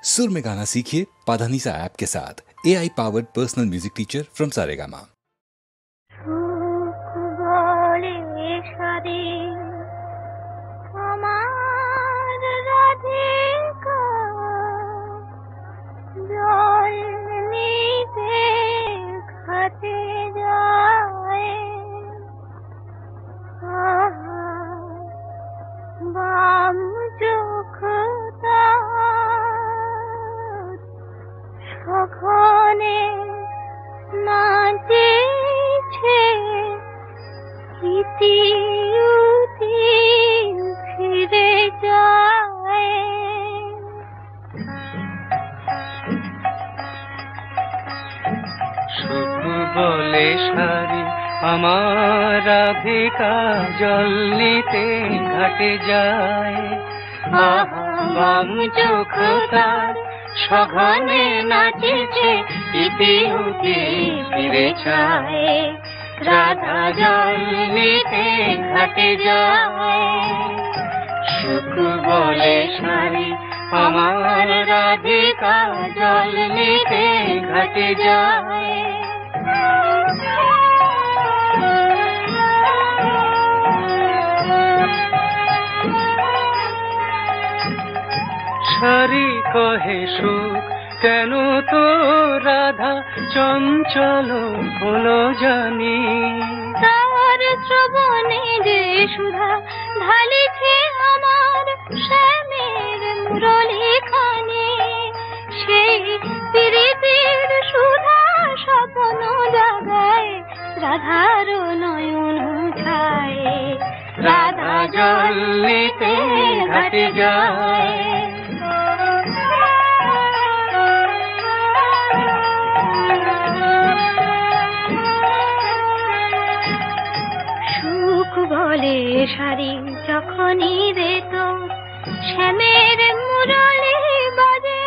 सुर में गाना सीखिए पाधानीसा ऐप के साथ। AI powered personal music teacher from Saregama. বলে শাড়ি আমার রাধিকা জল নিতে ঘাটে যায়, বাম চোখ তার সঘনে নাচেছে, ইতি উতি ফিরে চায়, রাধা জল নিতে ঘাটে যায়। সুখ বলে শাড়ি আমার রাধিকা জল নিতে ঘাটে যায়। শাড়ি কহে সুখ কেন তো রাধা চঞ্চল হলো জানি, তার শ্রবণে যে সুধা ঢালিছে আমার শ্যামের মুরলী খানে, সেই প্রীতির সুধা স্বপ্ন জাগায়, রাধার নয়ন ছায়, রাধা জল নিতে ঘাটে যায়। সুখ বলে শাড়ি যখনই রে তোর শ্যামের মুরলী বাজে,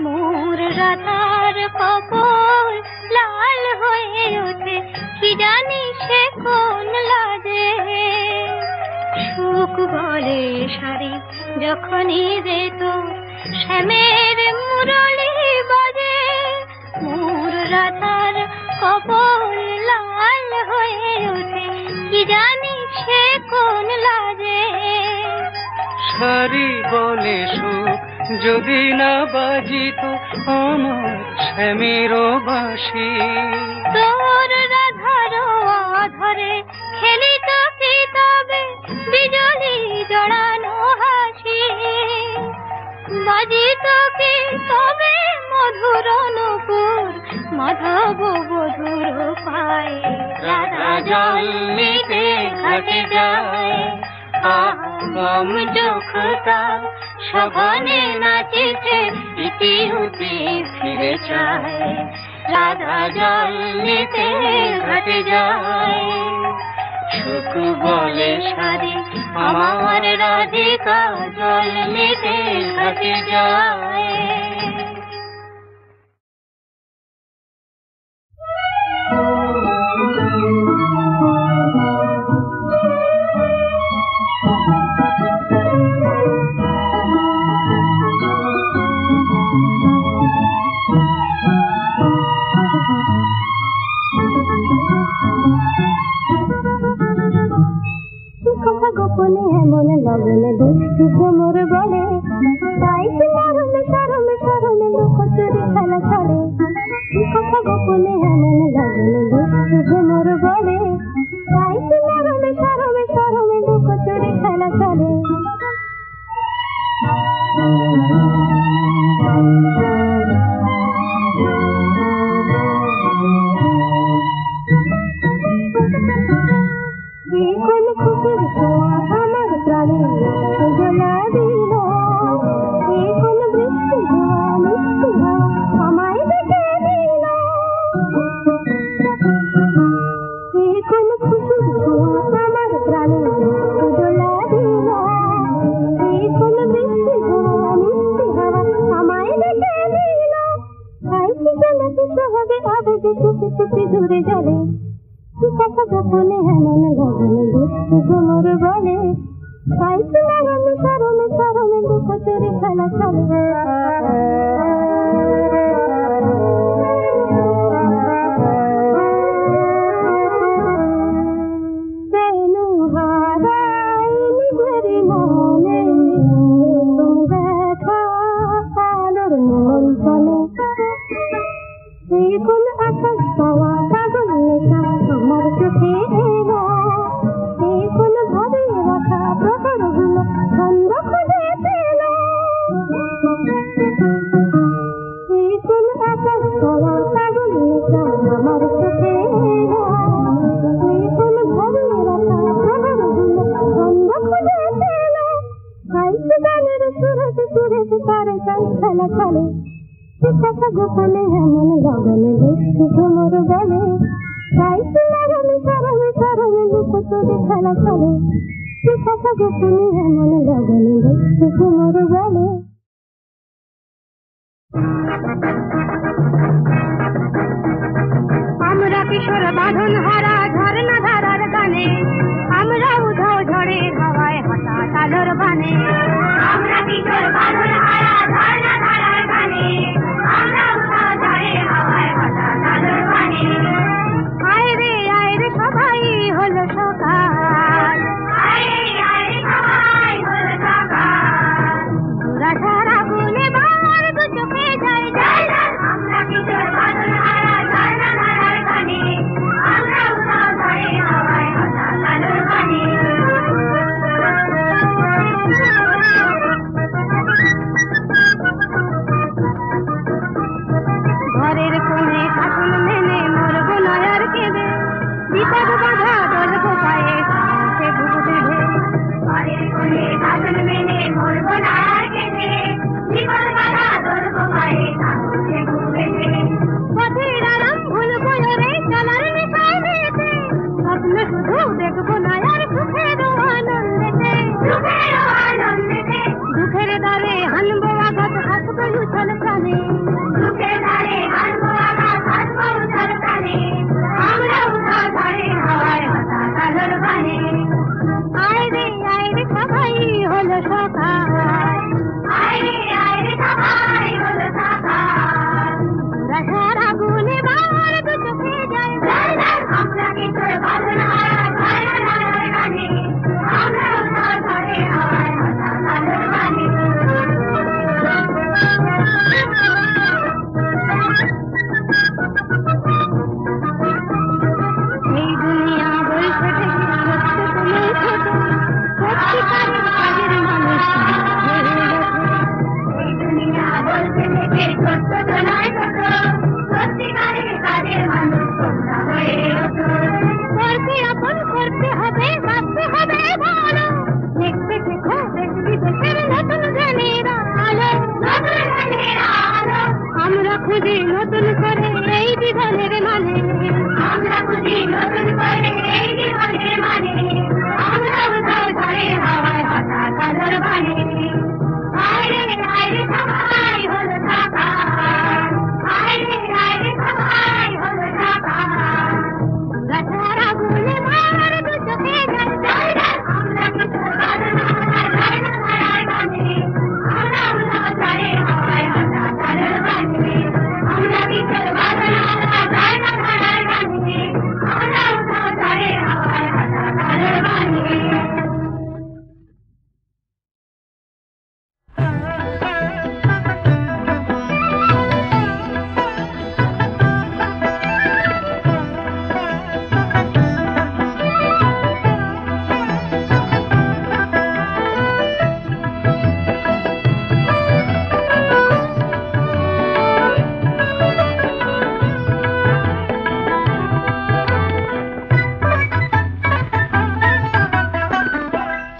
মোর রাধার কপল লাল হয়ে ওঠে, কি জানি সে কোন লাজে। সুখ বলে শাড়ি যখনই রে তোর শ্যামের মুরলী বাজে, মোর রাধার কপল লাল হয়ে ওঠে, কি জানি সে কোন লাজে। শাড়ি বলে সুখ যদি না বাজিত আমার শ্যামের বাঁশি, তোর রাধার আধরে খেলিত কি তবে বিজলি জড়ানো হাসি, বাজিত কি তবে মধুর নূপুর মাধব বধুর পায়ে, রাধা জল নিতে ঘাটে যায়, বাম চোখ তার সঘনে নাচেছে, ইতি উতি ফিরে চায়, রাধা জল নিতে ঘাটে যায়। সুখ বলে শাড়ি আমার রাধিকা জল নিতে ঘাটে যায়। গোপনে এমন লগনে দুষ্টু ভ্রমর বলে, তাই সে সরমে সরমে সরমে লুকোচুরি খেলা চলে। কথা গোপনে এমন লগনে দুষ্টু ভ্রমর বলে, তাই সে সরমে সরমে সরমে লুকোচুরি খেলা চলে। কোন খুশির ছোঁয়া আমার প্রাণে জ্বলা দিল, কোন বৃষ্টি ধোয়া মিষ্টি হাওয়া আমায় ডেকে দিল। কোন খুশির ছোঁয়া আমার প্রাণে জ্বলা দিল, কোন বৃষ্টি ধোয়া মিষ্টি হাওয়া আমায় ডেকে দিল। তাই কি জানাতে সহজে আবেগে চুপি চুপি দূরে যাবে, কথা গোপনে এমন লগনে দুষ্টু ভ্রমর বলে, তাই সে সরমে সরমে সরমে লুকোচুরি খেলা চলে। কোন আকাশ পাওয়া পাগল নেশা আমার চোখে এলো, কোন ভাবে রাখা প্রহরগুলো ছন্দ খুঁজে পেল। কোন আকাশ পাওয়া পাগল নেশা আমার চোখে এলো, কোন ভাবে রাখা প্রহরগুলো ছন্দ খুঁজে পেল। গাইছে গানের সুরেশ সুরেশ তারে গান খেলা চলে, কথা গোপনে এমন লগনে দুষ্টু ভ্রমর বলে। গাইছে লাগনে সরণে সরণে লুকোচুরি খেলা চলে, কথা গোপনে এমন লগনে দুষ্টু ভ্রমর বলে। আমরা কিশোর বাঁধন হারা ঝর্ণা ধারার গানে, আমরা উধাও ঝড়ে হাওয়ায় হঠাৎ আলোর বানে। আমরা কিশোর বাঁধন হারা ঝর্ণা ধারার গানে, আমরা উধাও ঝড়ে হাওয়ায় হঠাৎ আলোর বানে। আয় রে সবাই হলো সকাল, আয় রে সবাই হলো সকাল। দুরাশার আগুনে বার দু চোখে যায় যায়, আমরা কিশোর বাঁধন হারা ঝর্ণা ধারার গানে, আমরা উধাও ঝড়ে হাওয়ায় হঠাৎ আলোর বানে। ঘরের কোণে শাসন মেনে মরব নয়ার কেঁদে, বিপদ বাধা বলব পায়ে সে বুক বেঁধে। ঘরের কোণে শাসন মেনে মরব নয়ার কেঁদে, বিপদ বাধা বলব পায়ে সে বুক বেঁধে। পথের আরাম ভুলব রে চলার নেশায় মেতে, স্বপ্ন শুধু দেখব নয়ার সুখের আনন্দেতে, সুখের আনন্দেতে। দুঃখের দ্বারে হানব আঘাত হাসব উছল প্রাণে, দুঃখের দ্বারে হানব আঘাত হাসব উছল প্রাণে। আমরা উধাও ঝড়ে হাওয়ায় হঠাৎ আলোর বানে। আয় রে সবাই হলো সকাল, আয় রে সবাই হলো সকাল। রাশার আগুনে বার দু চোখে যায় যায়, আমরা কিশোর বাঁধন হারা ঝর্ণা ধারার গানে, আমরা উধাও ঝড়ে হাওয়ায় হঠাৎ আলোর বানে। এই দুনিয়া বলছে সত্য তুমি ছোট, সত্যিকারের কাজের মানুষ এই দুনিয়া বলছে সত্য তো নয় ছোট, সত্যিকারের কাজের মানুষ তোমরা হয়ে ওঠো। করতে আপন করতে হবে বাঁচতে হবে ভালো, দেখতে শেখো দেশ বিদেশের নতুন জ্ঞানের আলো, নতুন জ্ঞানের আলো। আমরা খুঁজি নতুন করে এই জীবনের মানে, আমরা খুঁজি নতুন করে এই জীবনের মানে। আমরা উধাও ঝড়ে হাওয়ায় হঠাৎ আলোর বানে। আয় রে সবাই হলো সকাল, আয় রে সবাই হলো সকাল। গাছার আগুনে বার দু চোখে যায় যায়, আমরা কিশোর বাঁধন হারা ঝর্ণা ধারার গানে, আমরা উধাও ঝড়ে হাওয়ায় হঠাৎ আলোর বানে। আমরা কিশোর বাঁধন হারা ঝর্ণা ধারার গানে, আমরা উধাও ঝড়ে হাওয়ায় হঠাৎ আলোর বানে।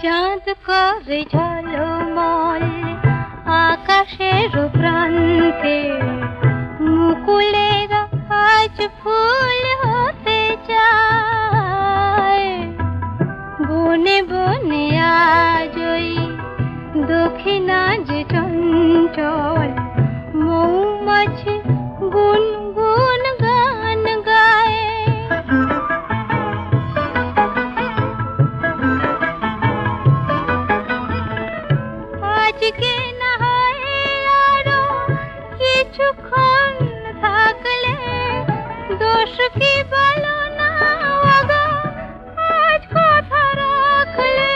চাঁদ করে ঝলমল আকাশের প্রান্তে, মুকুলের আজ ফুল হতে চায়। বনে বনে আজই দক্ষিণা যে চঞ্চল, মৌমাছি গুনগুন গান গায়। আজকে না হয় আরো কিছুক্ষণ থাকলে, দোষ কি বলো না ওগো আজ কথা রাখলে।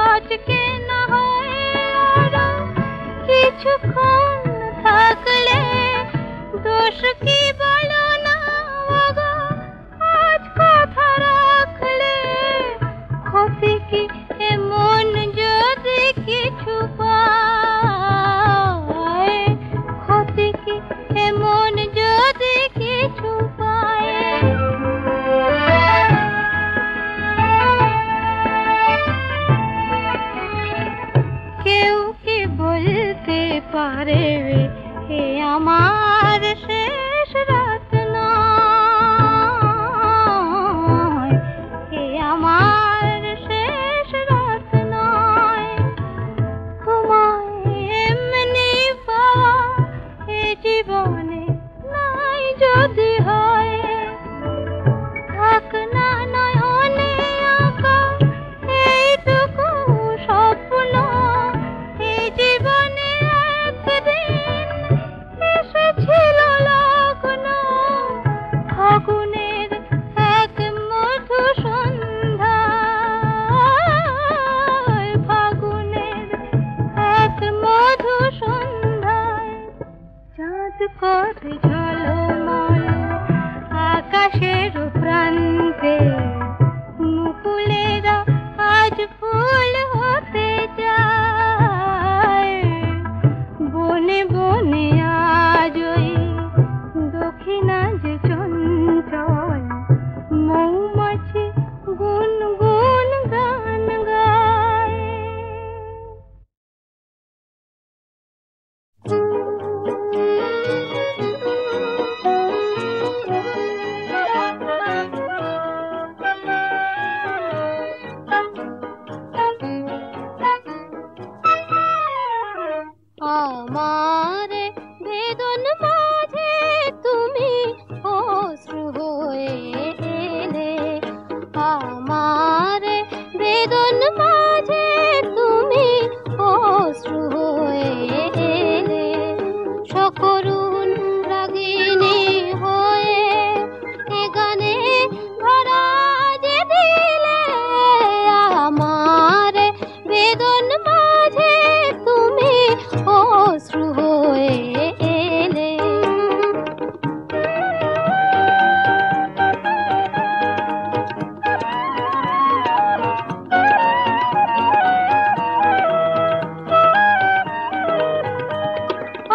আজকে না হয় আরো কিছুক্ষণ থাকলে, দোষ দোষ কি বলো না ওগো, আজ কথা রাখলে ক্ষতি কি এমন যদি কিছু পায়, ক্ষতি কি এমন যদি কিছু পায়। কেউ কি বলতে পারে এ আমার শেষ রাত নয়, এ আমার শেষ রাত নয়। তোমায় এমনি পাওয়া এ জীবনে নাই যদি হয়, থাক না নয়নে আঁকা এইটুকু স্বপ্ন। এই জীবনে একদিন এসেছিল লগ্ন, ফাগুনের এক মধু সন্ধ্যায়, ফাগুনের এক মধু সন্ধ্যায়। চাঁদ করে ঝলমল আকাশের প্রান্তে, মুকুলেরা আজ ফুল হতে যায়। বনে বনে আজ ওই দক্ষিণা যে চঞ্চল, মৌমাছি গুনগুন গান গায়। আমার বেদন মাঝে তুমি অশ্রু হয়ে এলে, আমার বেদন মাঝে তুমি অশ্রু হয়ে এলে। সকরুণ রাগিনী হয়ে এ গানে ধরা যে দিলে, আমার বেদন মাঝে তুমি অশ্রু হয়ে এলে।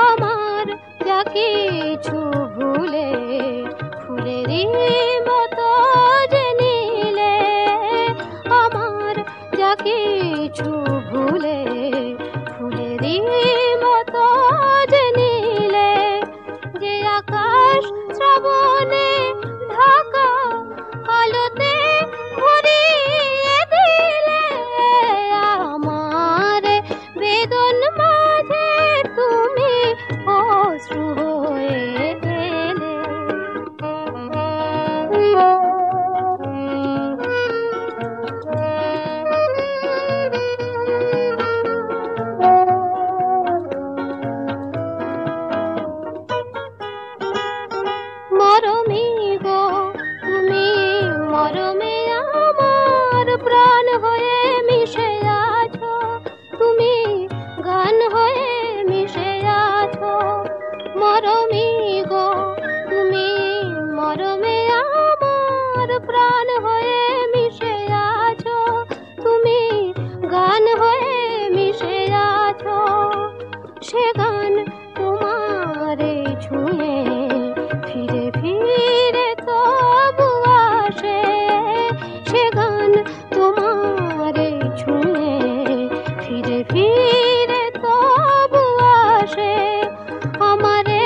আমার যা কিছু ভুলে ফুলেরই মতো যে নীলে, আমার যা কিছু ভুলে ফুলেরই মতো যে নীলে। যে আকাশ শ্রাবণে ঢাকা আলোতে ভরিয়ে দিলে, আমার বেদন মাঝে তুমি অশ্রু হয়ে এলে। মরমী গো তুমি মরমে আমার প্রাণ হয়ে মিশে আছো, তুমি গান হয়ে মিশে আছো। মরমী গো তুমি মরমে আমার প্রাণ হয়ে মিশে আছো, তুমি গান হয়ে মিশে আছো। সে গান তোমারে ছুঁয়ে ফিরে ফিরে তবু আসে, সে গান তোমারে ছুঁয়ে ফিরে ফিরে তবু আসে। আমারে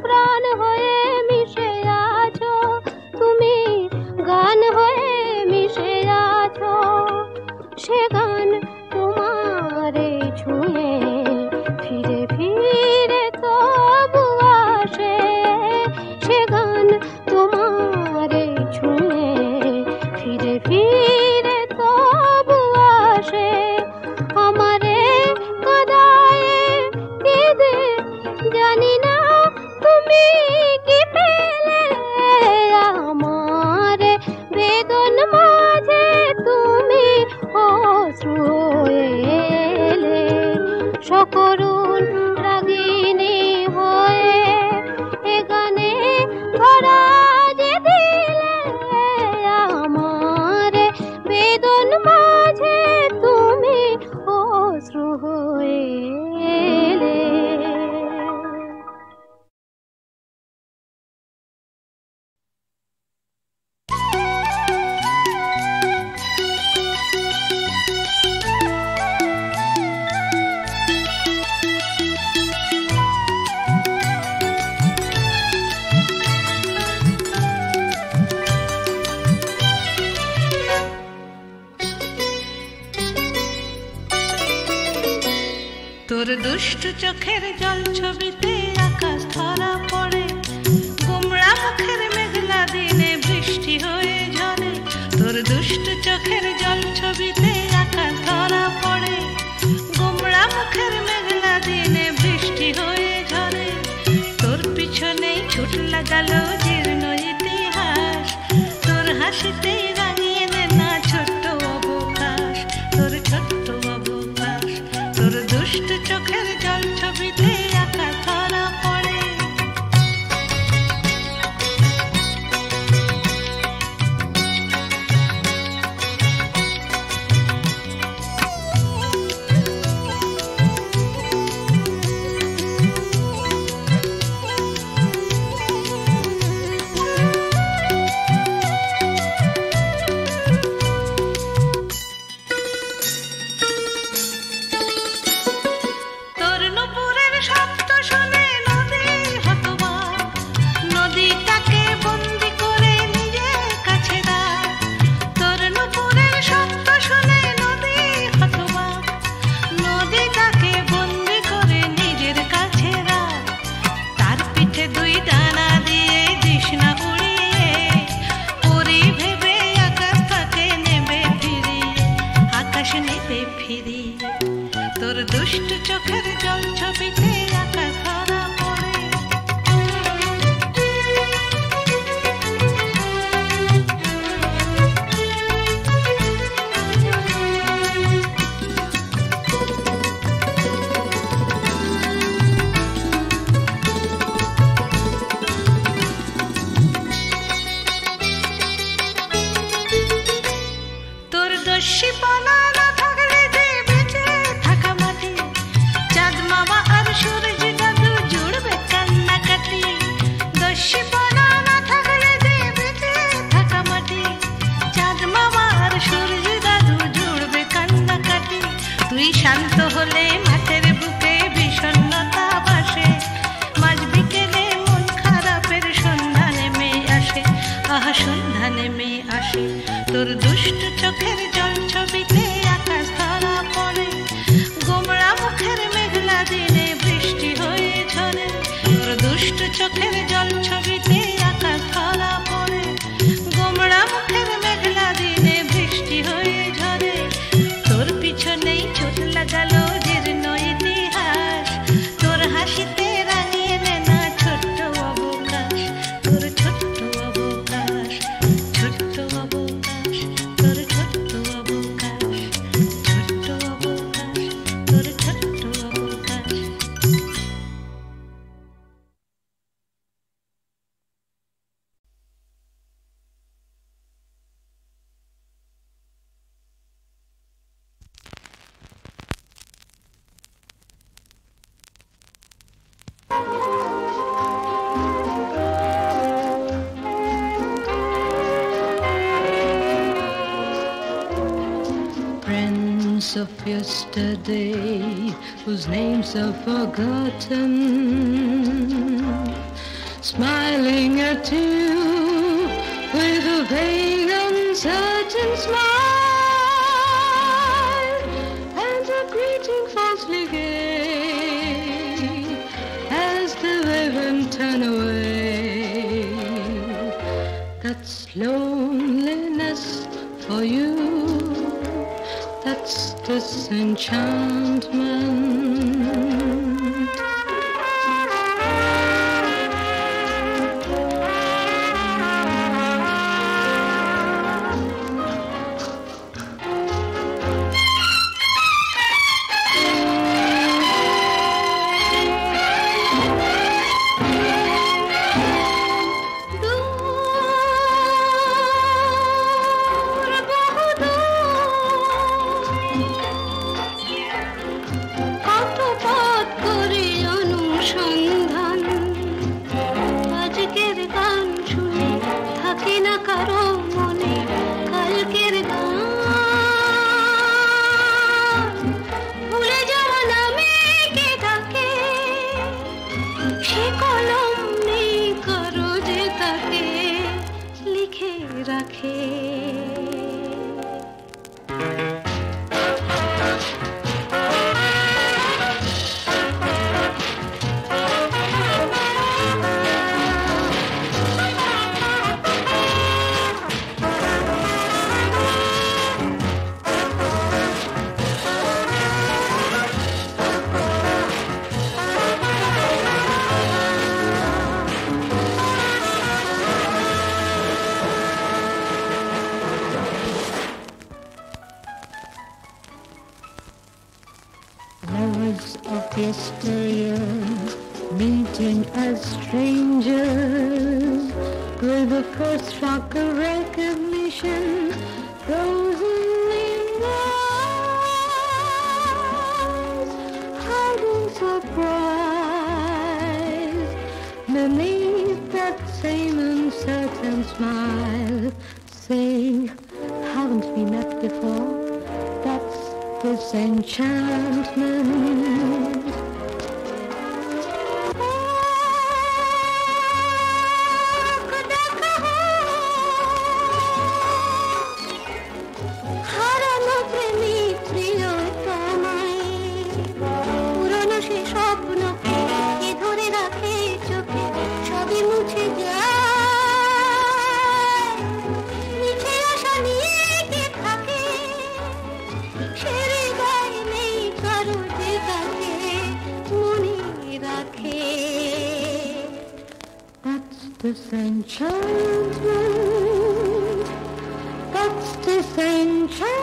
প্রাণ হয়ে মিশে আছো, তুমি গান হয়ে মিশে আছো। সে গান তোমারে ছুঁয়ে ফিরে ফিরে তবু আসে, সে গান তোমারে ছুঁয়ে ফিরে ফিরে তবু আসে। আমারে কাদায়ে কেঁদে জানি না তুমি কি পেলে, আমারে বেদন মাঝে তুমি অশ্রু এলে। সকরুণ রাগিনী হয়ে এ গানে ধরা যে দিলে, আমারে বেদন মাঝে তুমি অশ্রু হয়ে এলে। তোর দুষ্টু চোখের জল ছবিতে আকাশ ধরা পড়ে, গোমড়া মুখের মেঘলা দিনে বৃষ্টি হয়ে ঝরে। তোর দুষ্টু চোখের জল ছবিতে আকাশ ধরা পড়ে, গোমড়া মুখের মেঘলা দিনে বৃষ্টি হয়ে ঝরে। তোর পিছনেই ছুট লাগালো জীর্ণ ইতিহাস, তোর হাসিতেই রাঙিয়ে নে না ছোট্ট অবকাশ, তোর ছোট্ট অবকাশ। তোর দুষ্ট চোখের জল ছবিতে আকাশ ধরা পড়ে। তোর দুষ্ট চোখের জল ছবিতে আকাশ ধরা পড়ে। তোর দস্যি পনা না থাকলে যে বেঁচে থাকা মাটি, চাঁদ মামা আর সূরজ দাদু জুড়বে কান্নাকাটি। দস্যি পনা না থাকলে যে বেঁচে থাকা মাটি, চাঁদ মামা আর সূরজ দাদু জুড়বে কান্নাকাটি। তুই শান্ত হলে মাঠের বুকে বিষণ্ণতা বাসে, মাঝ বিকেলে মন খারাপের সন্ধ্যা নেমে আসে, আহা সন্ধ্যা নেমে আসে। তোর দুষ্ট চোখের জল ছবিতে আকাশ ধরা পড়ে, গোমড়া মুখের মেঘলা দিনে বৃষ্টি হয়ে ঝরে। তোর দুষ্ট চোখের জল ছবিতে আকাশ ধরা পড়ে, গোমড়া মুখের মেঘলা দিনে বৃষ্টি হয়ে ঝরে। তোর পিছনেই চোট লাগালো জীর্ণ ইতিহাস, তোর হাসিতে রাঙিয়ে নে না ছোট্ট অবকাশ, তোর ছোট্ট অবকাশ, ছোট্ট অবকাশ, তোর ছোট্ট অবকাশ, ছোট্ট অবকাশ, তোর ছোট্ট অবকাশ। Friends of yesterday, whose names are forgotten, smiling at you with a vague, uncertain smile, and a greeting falsely gay as the women turn away. That's loneliness for you, that's disenchantment. Yesteryear, meeting as strangers, with the first shock of recognition frozen in eyes, hiding surprise beneath that same uncertain smile, saying, haven't we met before? That's disenchantment. Disenchantment, that's disenchantment.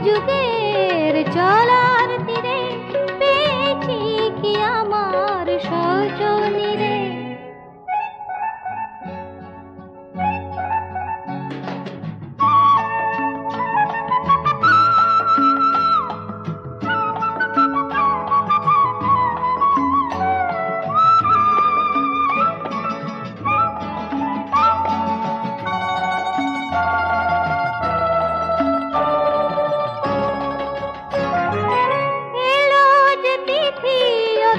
যুগের চলার তীরে পেয়েছি কি আমার সজনী রে।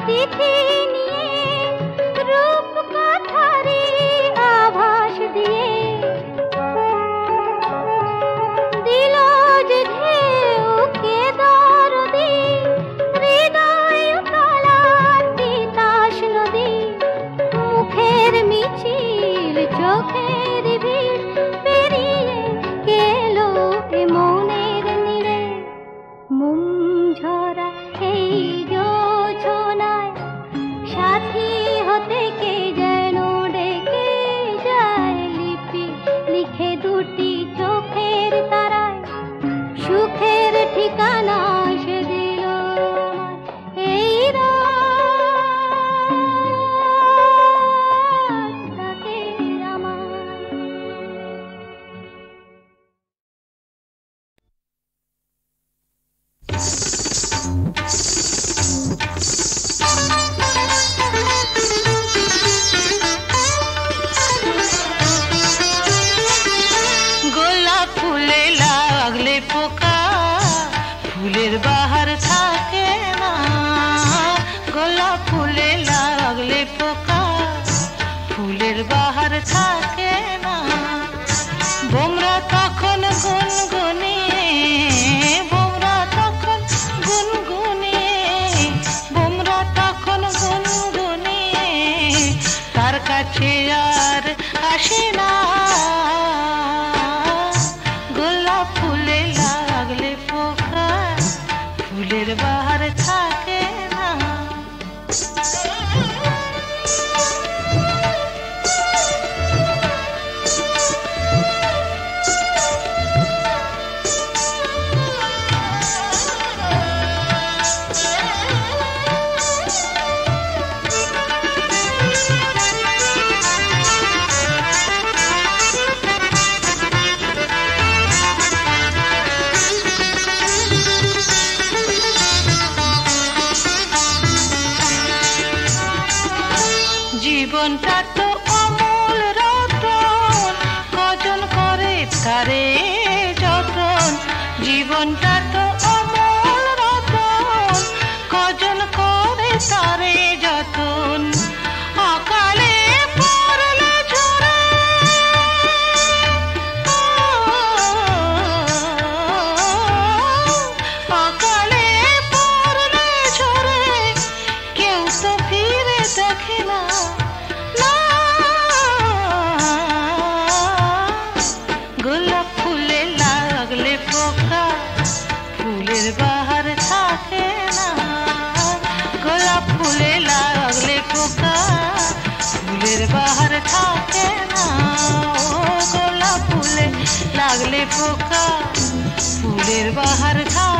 তিথি নিয়ে রূপ কথারি আভাস দিয়ে দিল যে ঢেউ কে দরদি হৃদয় তলার তিতাস নদী। মুখের মিছিল চোখের ভিড় পেরিয়ে গেল এ মনের নীড়ে। মোম ঝরা এই সাথী হতে কে যেন ডেকে যায় লিপি লিখে দুটি চোখের তারায়। সুখের ঠিকানা সে দিল এই রাতে আমার। পোকা ফুলের বাহার থাকে না, গোলাপ ফুলে লাগলে পোকা ফুলের বাহার থাকে না। বোমরা তখন গুনগুনিয়ে, বোমরা তখন গুনগুনিয়ে, বোমরা তখন গুনগুনিয়ে তার কাছে আর আসে না। ফুলের বাহার থাকে না। জীবনটা তো অমূল রতন, কজন করে তারে যতন। জীবনটা তো অমূল রতন, কজন করে তারে যতন। অকালে পড়লে ঝরে, অকালে পড়লে ঝরে কেউ তো ফিরে দেখে না। গোলাপ ফুলে লাগলে পোকা ফুলের বাহার থাকে না, গোলাপ ফুলে লাগলে পোকা ফুলের বাহার থাকে না। ও গোলাপ ফুলে লাগলে পোকা ফুলের বাহার থাকে।